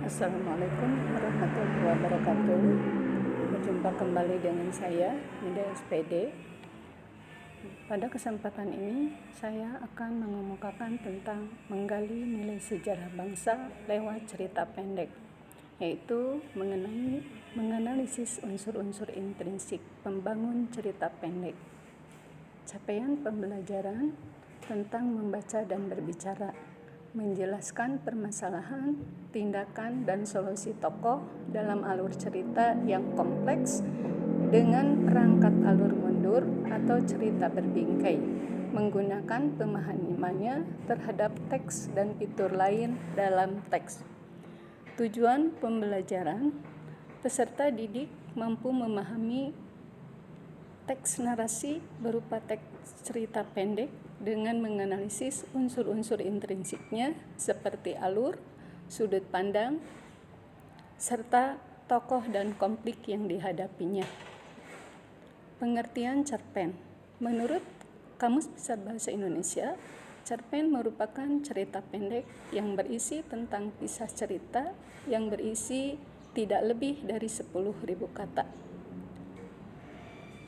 Assalamualaikum warahmatullahi wabarakatuh. Berjumpa kembali dengan saya, Nida SPD. Pada kesempatan ini, saya akan mengemukakan tentang menggali nilai sejarah bangsa lewat cerita pendek, yaitu mengenai menganalisis unsur-unsur intrinsik pembangun cerita pendek. Capaian pembelajaran tentang membaca dan berbicara, menjelaskan permasalahan, tindakan, dan solusi tokoh dalam alur cerita yang kompleks dengan perangkat alur mundur atau cerita berbingkai, menggunakan pemahamannya terhadap teks dan fitur lain dalam teks. Tujuan pembelajaran, peserta didik mampu memahami teks narasi berupa teks cerita pendek dengan menganalisis unsur-unsur intrinsiknya seperti alur, sudut pandang, serta tokoh dan konflik yang dihadapinya. Pengertian cerpen. Menurut Kamus Besar Bahasa Indonesia, cerpen merupakan cerita pendek yang berisi tentang kisah cerita yang berisi tidak lebih dari 10.000 kata.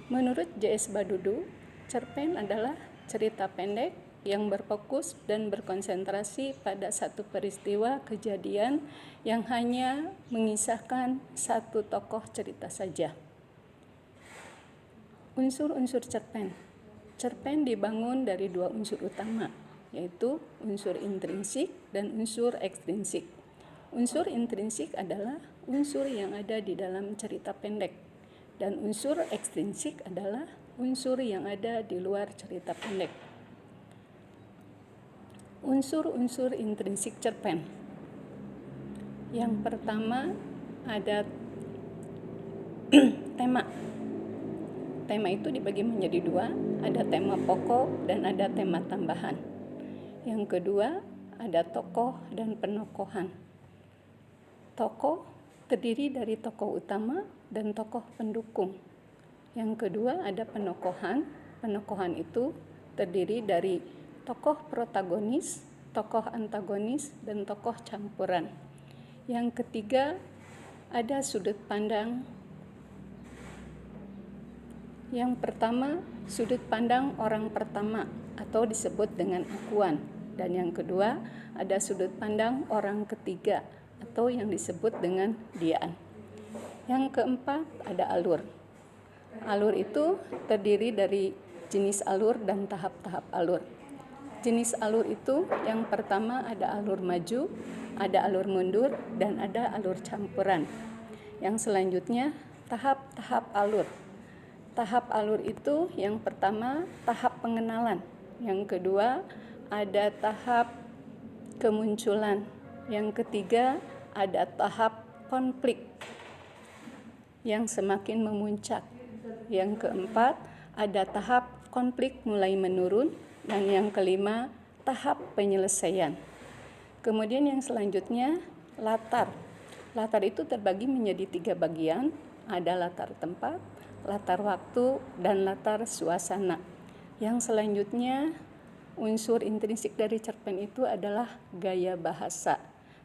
Menurut J.S. Badudu, cerpen adalah cerita pendek yang berfokus dan berkonsentrasi pada satu peristiwa kejadian yang hanya mengisahkan satu tokoh cerita saja. Unsur-unsur cerpen. Cerpen dibangun dari dua unsur utama, yaitu unsur intrinsik dan unsur ekstrinsik. Unsur intrinsik adalah unsur yang ada di dalam cerita pendek, dan unsur ekstrinsik adalah unsur yang ada di luar cerita pendek. Unsur-unsur intrinsik cerpen. Yang pertama ada tema. Tema itu dibagi menjadi dua, ada tema pokok dan ada tema tambahan. Yang kedua ada tokoh dan penokohan. Tokoh terdiri dari tokoh utama dan tokoh pendukung. Yang kedua ada penokohan. Penokohan itu terdiri dari tokoh protagonis, tokoh antagonis, dan tokoh campuran. Yang ketiga ada sudut pandang. Yang pertama, sudut pandang orang pertama atau disebut dengan akuan. Dan yang kedua ada sudut pandang orang ketiga atau yang disebut dengan diaan. Yang keempat ada alur. Alur itu terdiri dari jenis alur dan tahap-tahap alur. Jenis alur itu yang pertama ada alur maju, ada alur mundur, dan ada alur campuran. Yang selanjutnya tahap-tahap alur. Tahap alur itu yang pertama tahap pengenalan. Yang kedua ada tahap kemunculan. Yang ketiga ada tahap konflik yang semakin memuncak. Yang keempat ada tahap konflik mulai menurun, dan yang kelima tahap penyelesaian. Kemudian yang selanjutnya latar. Latar itu terbagi menjadi 3 bagian, ada latar tempat, latar waktu, dan latar suasana. Yang selanjutnya unsur intrinsik dari cerpen itu adalah gaya bahasa.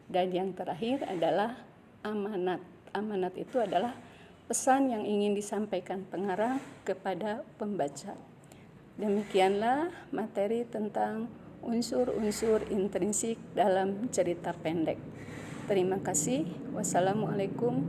Dan yang terakhir adalah amanat. Amanat itu adalah pesan yang ingin disampaikan pengarang kepada pembaca. Demikianlah materi tentang unsur-unsur intrinsik dalam cerita pendek. Terima kasih. Wassalamualaikum.